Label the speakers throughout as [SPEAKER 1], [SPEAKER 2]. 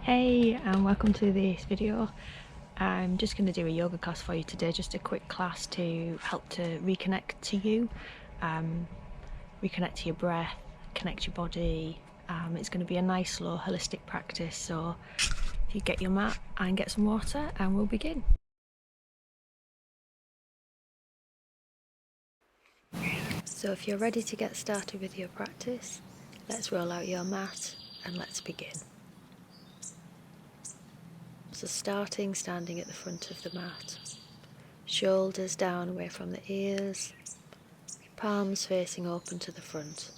[SPEAKER 1] Hey, and welcome to this video. I'm just going to do a yoga class for you today, just a quick class to help to reconnect to you, reconnect to your breath, connect your body. It's going to be a nice slow holistic practice, so if you get your mat and get some water and we'll begin. So if you're ready to get started with your practice, let's roll out your mat and let's begin. So standing at the front of the mat, shoulders down away from the ears, palms facing open to the front,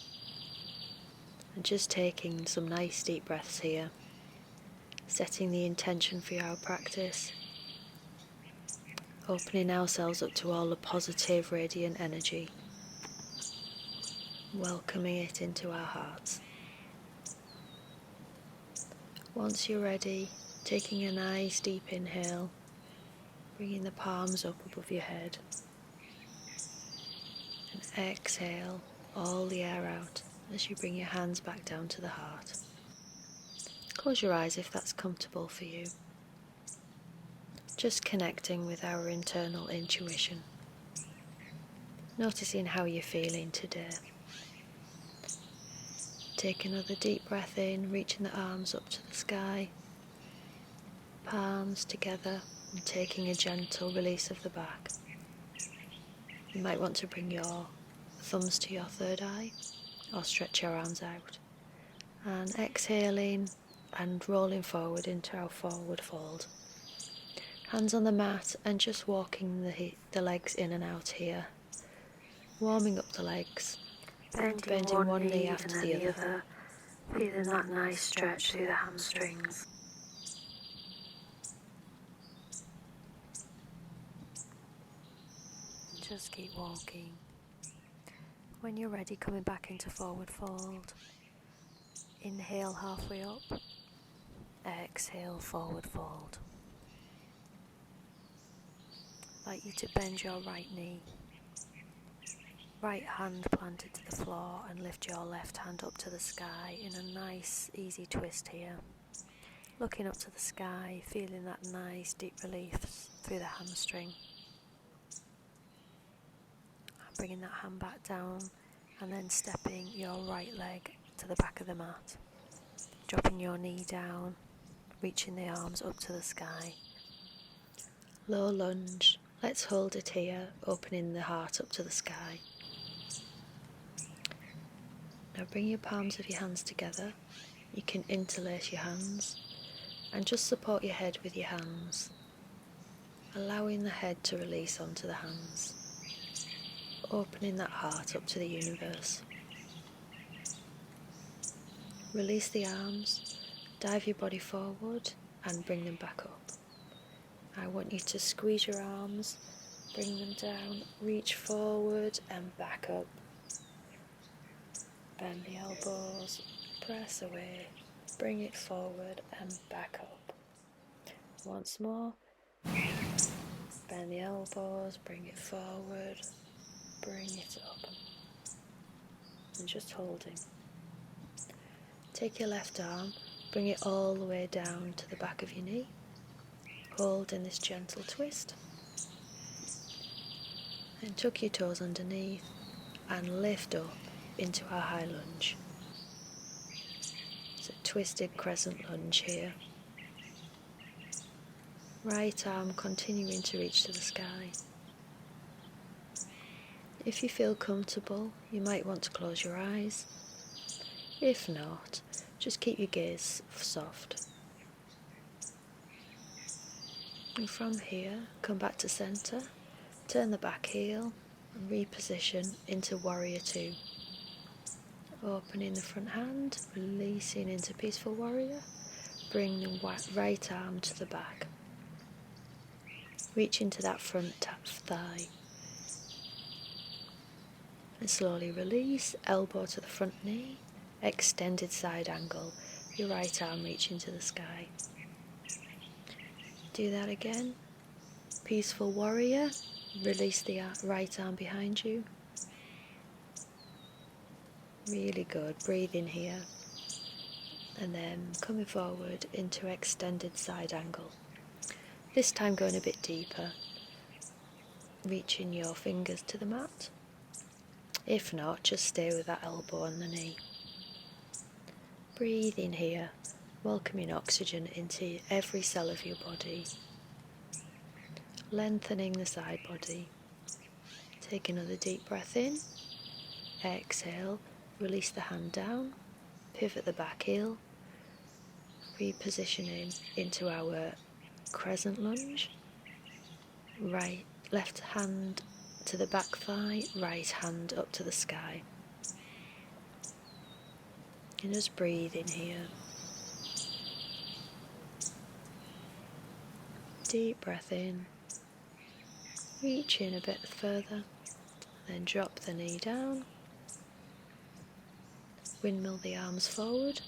[SPEAKER 1] and just taking some nice deep breaths here, setting the intention for our practice, opening ourselves up to all the positive radiant energy, welcoming it into our hearts. Once you're ready, taking a nice deep inhale, bringing the palms up above your head, and exhale all the air out as you bring your hands back down to the heart. Close your eyes if that's comfortable for you. Just connecting with our internal intuition. Noticing how you're feeling today. Take another deep breath in, reaching the arms up to the sky, palms together, and taking a gentle release of the back. You might want to bring your thumbs to your third eye or stretch your arms out. And exhaling and rolling forward into our forward fold. Hands on the mat and just walking the legs in and out here. Warming up the legs. Bending one knee after the other. Feeling that nice stretch through the hamstrings. Just keep walking. When you're ready, coming back into forward fold. Inhale halfway up. Exhale, forward fold. I'd like you to bend your right knee. Right hand planted to the floor and lift your left hand up to the sky in a nice easy twist here. Looking up to the sky, feeling that nice deep relief through the hamstring. Bringing that hand back down and then stepping your right leg to the back of the mat. Dropping your knee down, reaching the arms up to the sky. Low lunge, let's hold it here, opening the heart up to the sky. Now bring your palms of your hands together. You can interlace your hands and just support your head with your hands, allowing the head to release onto the hands, opening that heart up to the universe. Release the arms, dive your body forward and bring them back up. I want you to squeeze your arms, bring them down, reach forward and back up. Bend the elbows, press away, bring it forward and back up. Once more, bend the elbows, bring it forward, bring it up. And just holding. Take your left arm, bring it all the way down to the back of your knee. Hold in this gentle twist. And tuck your toes underneath and lift up into our high lunge. It's a twisted crescent lunge here. Right arm continuing to reach to the sky. If you feel comfortable, you might want to close your eyes. If not, just keep your gaze soft. And from here, come back to center, turn the back heel and reposition into warrior two. Opening the front hand, releasing into peaceful warrior, bring the right arm to the back. Reach into that front thigh. And slowly release, elbow to the front knee, extended side angle, your right arm reaching to the sky. Do that again. Peaceful warrior, release the right arm behind you. Really good, breathe in here. and then coming forward into extended side angle. This time going a bit deeper, reaching your fingers to the mat. If not, just stay with that elbow on the knee. Breathe in here, welcoming oxygen into every cell of your body. Lengthening the side body. Take another deep breath in. Exhale, release the hand down, pivot the back heel, repositioning into our crescent lunge. Left hand to the back thigh, right hand up to the sky. And just breathe in here. Deep breath in. Reach in a bit further, then drop the knee down. Windmill the arms forward,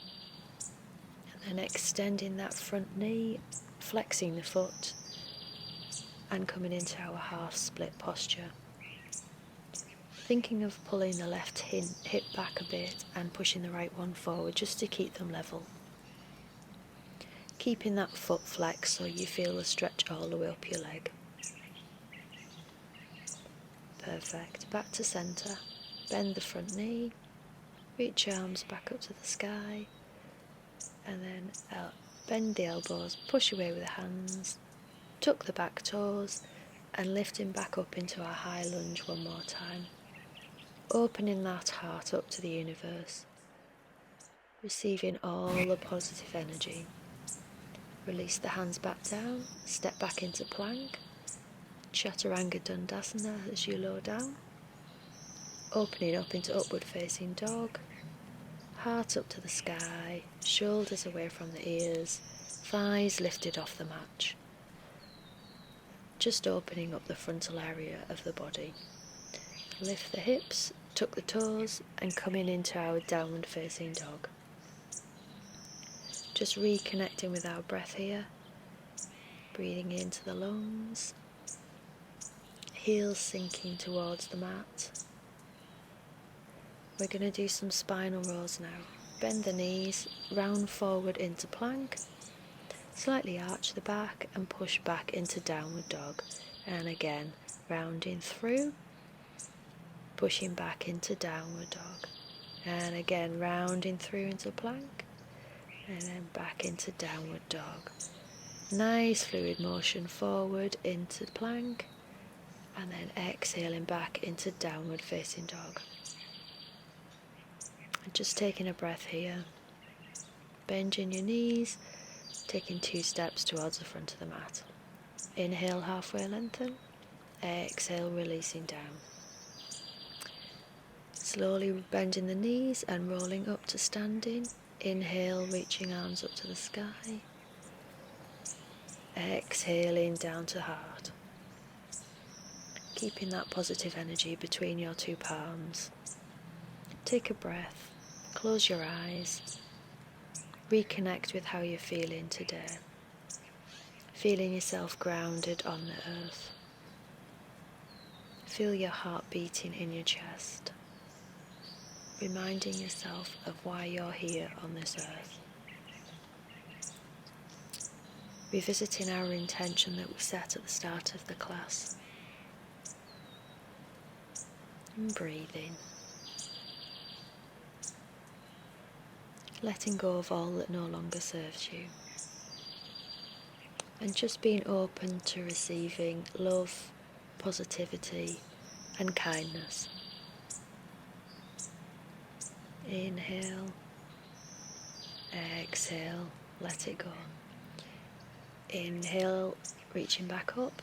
[SPEAKER 1] and then extending that front knee, flexing the foot, and coming into our half split posture. Thinking of pulling the left hip back a bit and pushing the right one forward just to keep them level. Keeping that foot flexed so you feel the stretch all the way up your leg. Perfect. Back to centre. Bend the front knee. Reach your arms back up to the sky. And then bend the elbows. Push away with the hands. Tuck the back toes. And lifting back up into our high lunge one more time. Opening that heart up to the universe. Receiving all the positive energy. Release the hands back down. Step back into plank. Chaturanga Dandasana as you lower down. Opening up into upward facing dog. Heart up to the sky. Shoulders away from the ears. Thighs lifted off the mat. Just opening up the frontal area of the body. Lift the hips, tuck the toes, and coming into our downward facing dog. Just reconnecting with our breath here. Breathing into the lungs. Heels sinking towards the mat. We're going to do some spinal rolls now. Bend the knees, round forward into plank. Slightly arch the back and push back into downward dog. And again, rounding through. Pushing back into downward dog. And again, rounding through into plank. And then back into downward dog. Nice fluid motion forward into plank. And then exhaling back into downward facing dog. And just taking a breath here. Bending your knees. Taking 2 steps towards the front of the mat. Inhale, halfway lengthen. Exhale, releasing down. Slowly bending the knees and rolling up to standing. Inhale, reaching arms up to the sky. Exhaling down to heart. Keeping that positive energy between your 2 palms. Take a breath. Close your eyes. Reconnect with how you're feeling today. Feeling yourself grounded on the earth. Feel your heart beating in your chest. Reminding yourself of why you're here on this earth. Revisiting our intention that we set at the start of the class. And breathing. Letting go of all that no longer serves you. And just being open to receiving love, positivity, and kindness. Inhale, exhale, let it go. Inhale, reaching back up,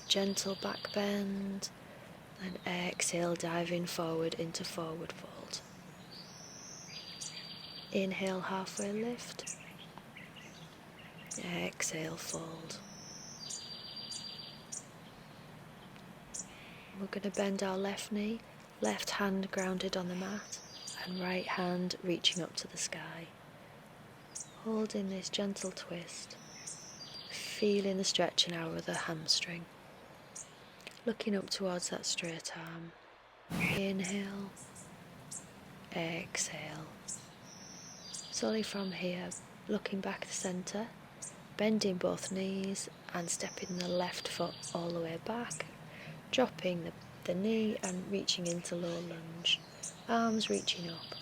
[SPEAKER 1] gentle back bend, and exhale, diving forward into forward fold. Inhale, halfway lift. Exhale, fold. We're going to bend our left knee, left hand grounded on the mat, and right hand reaching up to the sky. Holding this gentle twist, feeling the stretch in our other hamstring. Looking up towards that straight arm. Inhale, exhale. Slowly from here, looking back to centre, bending both knees and stepping the left foot all the way back, dropping the knee and reaching into low lunge, arms reaching up.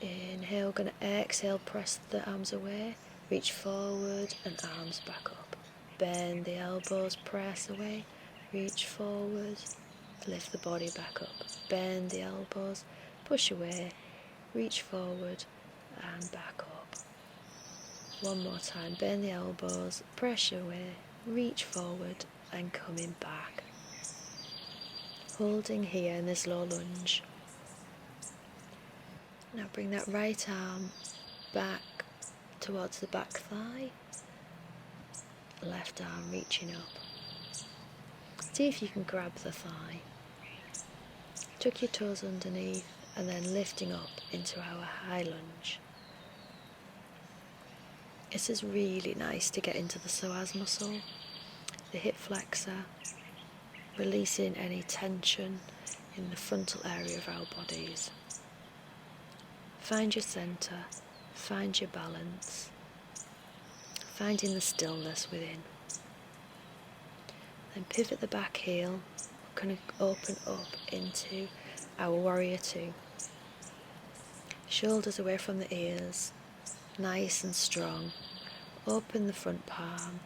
[SPEAKER 1] Inhale, going to exhale, press the arms away, reach forward and arms back up. Bend the elbows, press away, reach forward, lift the body back up. Bend the elbows, push away, reach forward and back up. One more time, bend the elbows, press away, reach forward and coming back. Holding here in this low lunge. Now bring that right arm back towards the back thigh, left arm reaching up. See if you can grab the thigh. Tuck your toes underneath and then lifting up into our high lunge. This is really nice to get into the psoas muscle, the hip flexor, releasing any tension in the frontal area of our bodies. Find your centre, find your balance, finding the stillness within. Then pivot the back heel, kind of open up into our warrior two. Shoulders away from the ears, nice and strong. Open the front palm,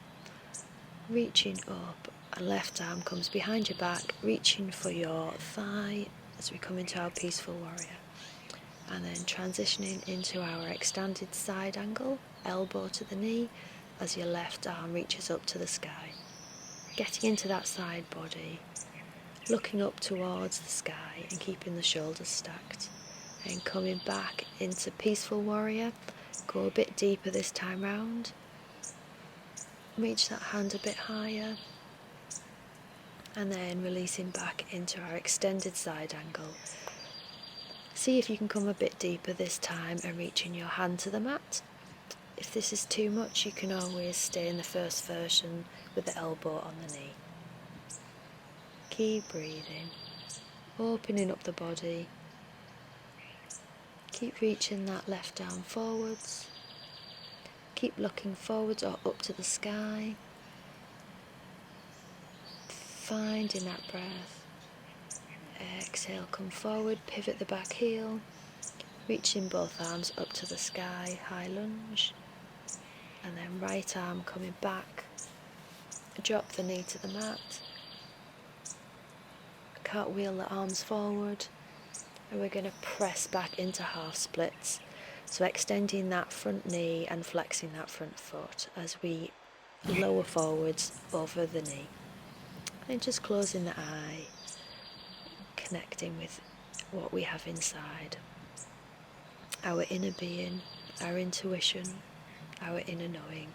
[SPEAKER 1] reaching up, a left arm comes behind your back, reaching for your thigh as we come into our peaceful warrior. And then transitioning into our extended side angle, elbow to the knee, as your left arm reaches up to the sky. Getting into that side body, looking up towards the sky and keeping the shoulders stacked. And coming back into peaceful warrior, go a bit deeper this time round. Reach that hand a bit higher. And then releasing back into our extended side angle. See if you can come a bit deeper this time and reaching your hand to the mat. If this is too much, you can always stay in the first version with the elbow on the knee. Keep breathing, opening up the body. Keep reaching that left arm forwards. Keep looking forwards or up to the sky. Finding that breath. Exhale, come forward, pivot the back heel, reaching both arms up to the sky, high lunge, and then right arm coming back, drop the knee to the mat, cartwheel the arms forward, and we're going to press back into half splits, so extending that front knee and flexing that front foot as we lower forwards over the knee, and just closing the eye. Connecting with what we have inside, our inner being, our intuition, our inner knowing,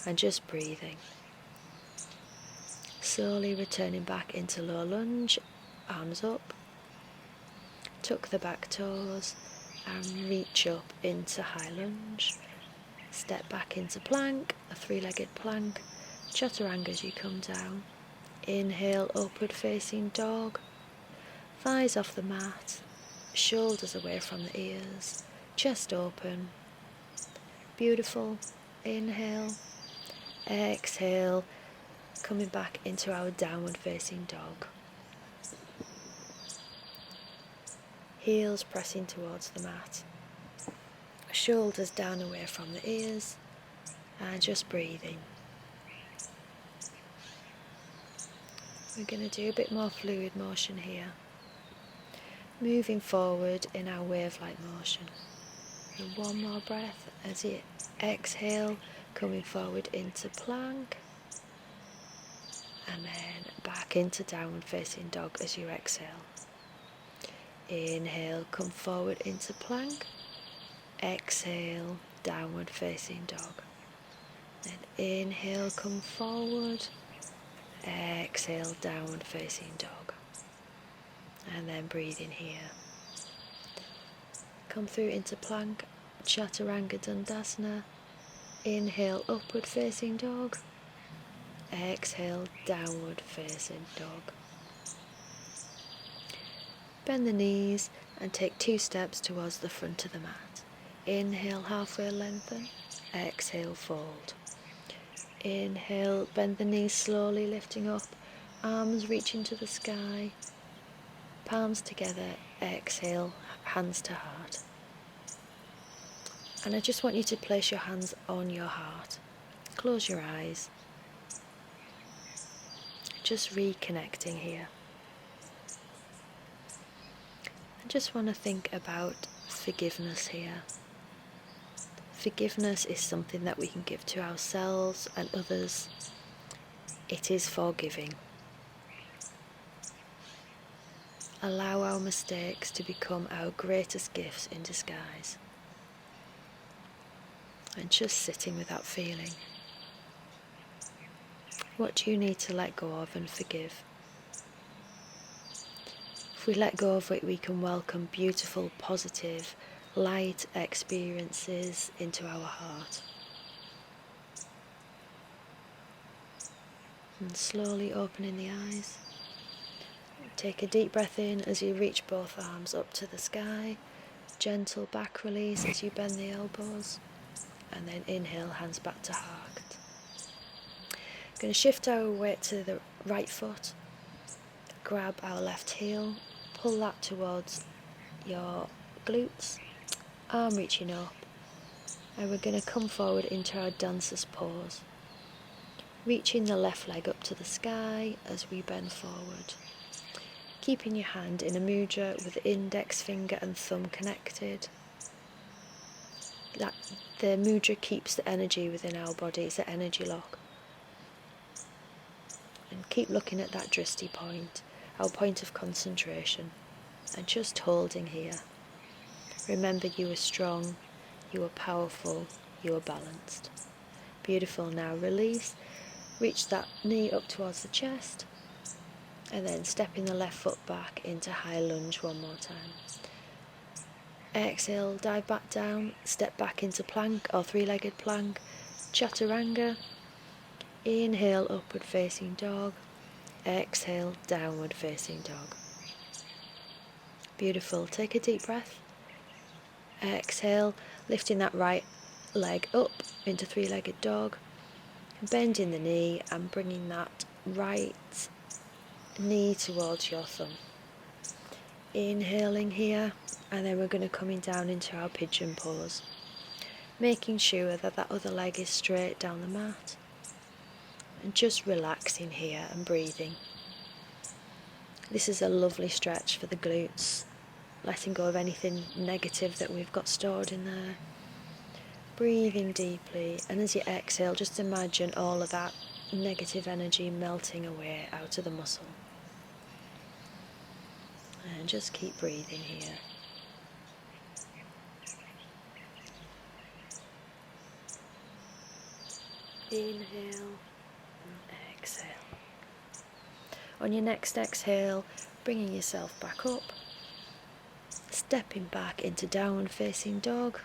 [SPEAKER 1] and just breathing. Slowly returning back into low lunge, arms up, tuck the back toes and reach up into high lunge. Step back into plank, a three-legged plank, chaturanga as you come down. Inhale, upward facing dog. Thighs off the mat, shoulders away from the ears, chest open. Beautiful. Inhale, exhale, coming back into our downward facing dog. Heels pressing towards the mat, shoulders down away from the ears, and just breathing. We're going to do a bit more fluid motion here. Moving forward in our wave-like motion. And one more breath as you exhale, coming forward into plank. And then back into downward facing dog as you exhale. Inhale, come forward into plank. Exhale, downward facing dog. Then inhale, come forward. Exhale, downward facing dog. And then breathing here. Come through into plank, chaturanga dandasana. Inhale, upward facing dog. Exhale, downward facing dog. Bend the knees and take 2 steps towards the front of the mat. Inhale, halfway lengthen. Exhale, fold. Inhale, bend the knees slowly, lifting up. Arms reaching to the sky. Palms together. Exhale, hands to heart. And I just want you to place your hands on your heart. Close your eyes. Just reconnecting here. I just want to think about forgiveness here. Forgiveness is something that we can give to ourselves and others. It is forgiving. Allow our mistakes to become our greatest gifts in disguise. And just sitting with that feeling. What do you need to let go of and forgive? If we let go of it, we can welcome beautiful, positive, light experiences into our heart. And slowly opening the eyes. Take a deep breath in as you reach both arms up to the sky. Gentle back release as you bend the elbows. And then inhale, hands back to heart. Going to shift our weight to the right foot. Grab our left heel. Pull that towards your glutes. Arm reaching up. And we're going to come forward into our dancer's pose. Reaching the left leg up to the sky as we bend forward. Keeping your hand in a mudra with the index finger and thumb connected. The mudra keeps the energy within our body, it's an energy lock. And keep looking at that drishti point, our point of concentration, and just holding here. Remember, you are strong, you are powerful, you are balanced. Beautiful. Now release, reach that knee up towards the chest, and then stepping the left foot back into high lunge one more time. Exhale, dive back down, step back into plank or three-legged plank, chaturanga. Inhale, upward facing dog. Exhale, downward facing dog. Beautiful. Take a deep breath. Exhale, lifting that right leg up into three-legged dog. Bending the knee and bringing that right knee towards your thumb. Inhaling here, and then we're going to coming down into our pigeon pose. Making sure that that other leg is straight down the mat. And just relaxing here and breathing. This is a lovely stretch for the glutes. Letting go of anything negative that we've got stored in there. Breathing deeply, and as you exhale, just imagine all of that negative energy melting away out of the muscle. And just keep breathing here. Inhale and exhale. On your next exhale, bringing yourself back up, stepping back into downward facing dog,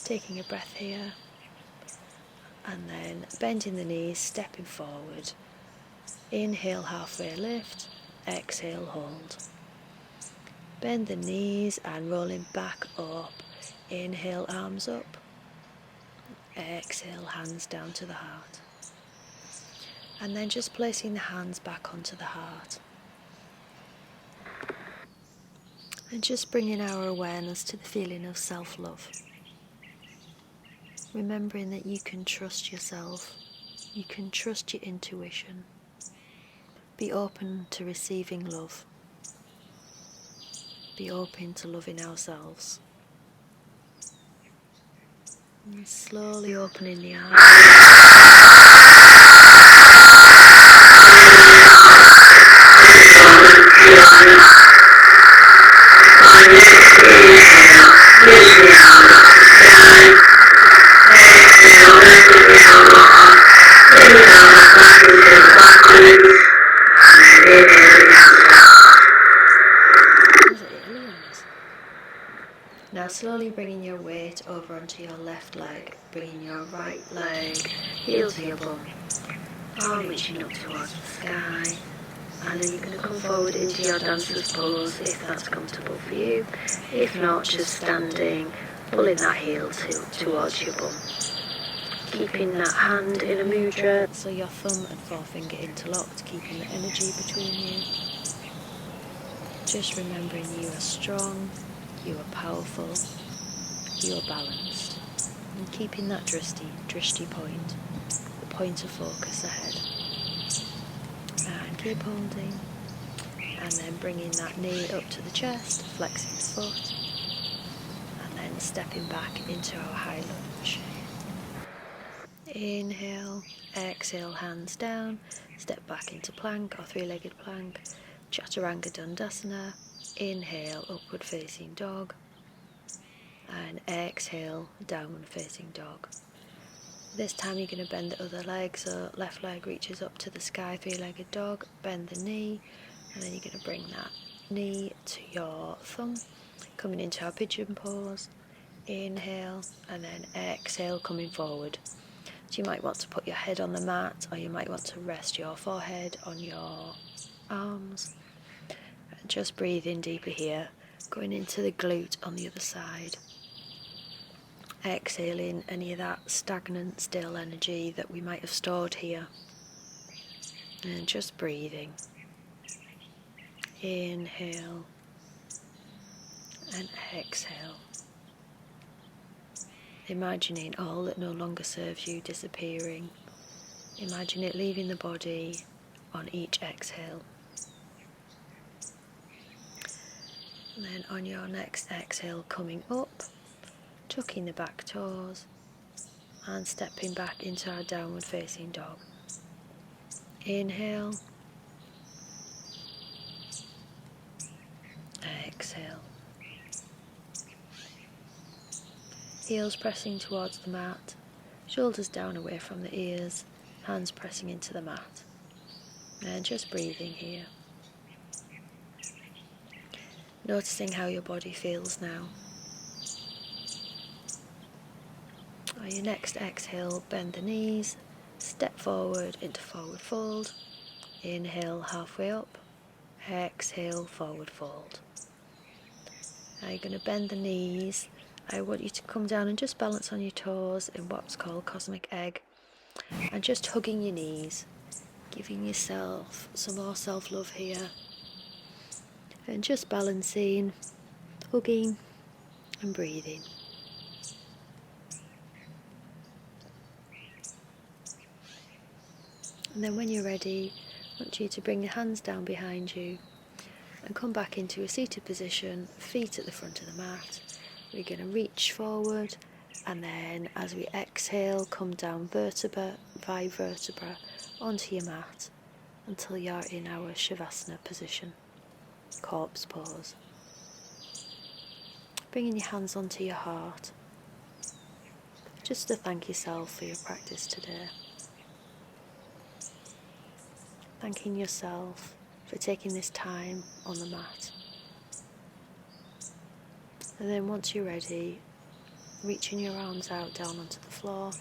[SPEAKER 1] taking a breath here, and then bending the knees, stepping forward. Inhale, halfway lift, exhale, hold. Bend the knees and rolling back up. Inhale, arms up. Exhale, hands down to the heart. And then just placing the hands back onto the heart. And just bringing our awareness to the feeling of self-love. Remembering that you can trust yourself. You can trust your intuition. Be open to receiving love. Be open to loving ourselves. And slowly opening the eyes. Now slowly bringing your weight over onto your left leg, bringing your right leg, heel to your bum, arm reaching up towards the sky, and then you're going to come forward into your dancer's pose if that's comfortable for you. If not, just standing pulling that heel towards your bum. Keeping that hand in a mudra, so your thumb and forefinger interlocked, keeping the energy between you. Just remembering you are strong, you are powerful, you are balanced. And keeping that drishti point, the point of focus ahead. And keep holding. And then bringing that knee up to the chest, flexing the foot. And then stepping back into our high lunge. Inhale, exhale, hands down, step back into plank or three-legged plank, chaturanga dandasana. Inhale, upward facing dog, and exhale, downward facing dog. This time you're going to bend the other leg, so left leg reaches up to the sky, three-legged dog, bend the knee, and then you're going to bring that knee to your thumb, coming into our pigeon pose. Inhale, and then exhale, coming forward. So you might want to put your head on the mat, or you might want to rest your forehead on your arms. And just breathe in deeper here, going into the glute on the other side. Exhaling any of that stagnant, still energy that we might have stored here. And just breathing. Inhale and exhale. Imagining all that no longer serves you disappearing. Imagine it leaving the body on each exhale. And then on your next exhale, coming up, tucking the back toes and stepping back into our downward facing dog. Inhale, exhale. Heels pressing towards the mat, shoulders down away from the ears, hands pressing into the mat. And just breathing here. Noticing how your body feels now. On your next exhale, bend the knees, step forward into forward fold. Inhale, halfway up. Exhale, forward fold. Now you're going to bend the knees. I want you to come down and just balance on your toes in what's called cosmic egg. And just hugging your knees, giving yourself some more self-love here. And just balancing, hugging and breathing. And then when you're ready, I want you to bring your hands down behind you and come back into a seated position, feet at the front of the mat. We're going to reach forward, and then as we exhale, come down vertebra by vertebra onto your mat until you're in our Shavasana position, corpse pose. Bringing your hands onto your heart, just to thank yourself for your practice today. Thanking yourself for taking this time on the mat. And then once you're ready, reaching your arms out down onto the floor,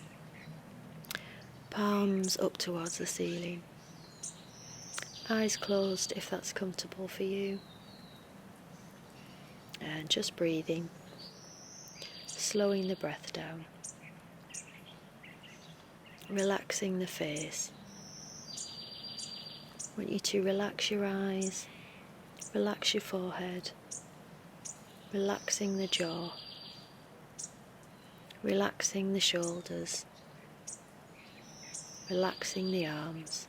[SPEAKER 1] palms up towards the ceiling, eyes closed if that's comfortable for you, and just breathing, slowing the breath down, relaxing the face. I want you to relax your eyes, relax your forehead, relaxing the jaw, relaxing the shoulders, relaxing the arms,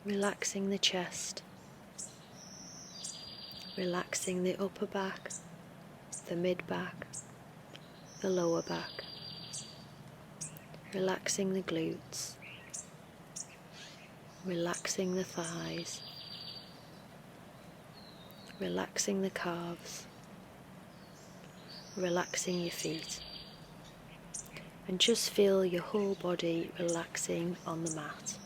[SPEAKER 1] relaxing the chest, relaxing the upper back, the mid back, the lower back, relaxing the glutes, relaxing the thighs, relaxing the calves, relaxing your feet, and just feel your whole body relaxing on the mat.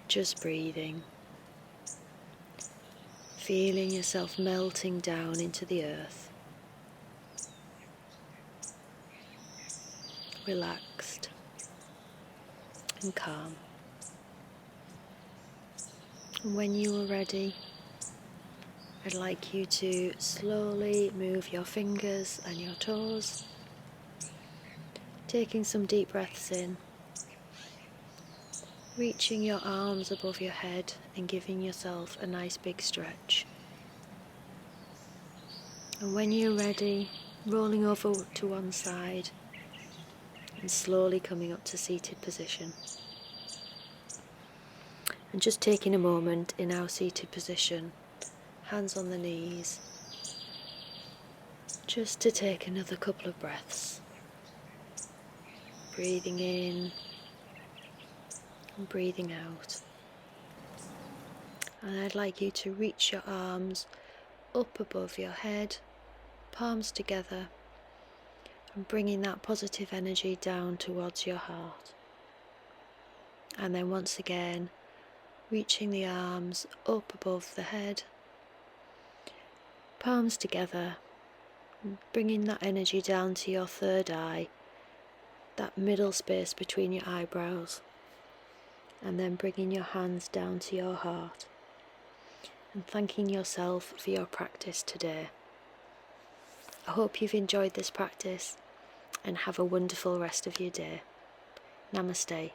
[SPEAKER 1] Just breathing, feeling yourself melting down into the earth, relaxed and calm. And when you are ready, I'd like you to slowly move your fingers and your toes, taking some deep breaths in, reaching your arms above your head and giving yourself a nice big stretch. And when you're ready, rolling over to one side and slowly coming up to seated position. And just taking a moment in our seated position, hands on the knees, just to take another couple of breaths. Breathing in and breathing out. And I'd like you to reach your arms up above your head, palms together, and bringing that positive energy down towards your heart. And then once again, reaching the arms up above the head, palms together, bringing that energy down to your third eye, that middle space between your eyebrows, and then bringing your hands down to your heart, and thanking yourself for your practice today. I hope you've enjoyed this practice and have a wonderful rest of your day. Namaste.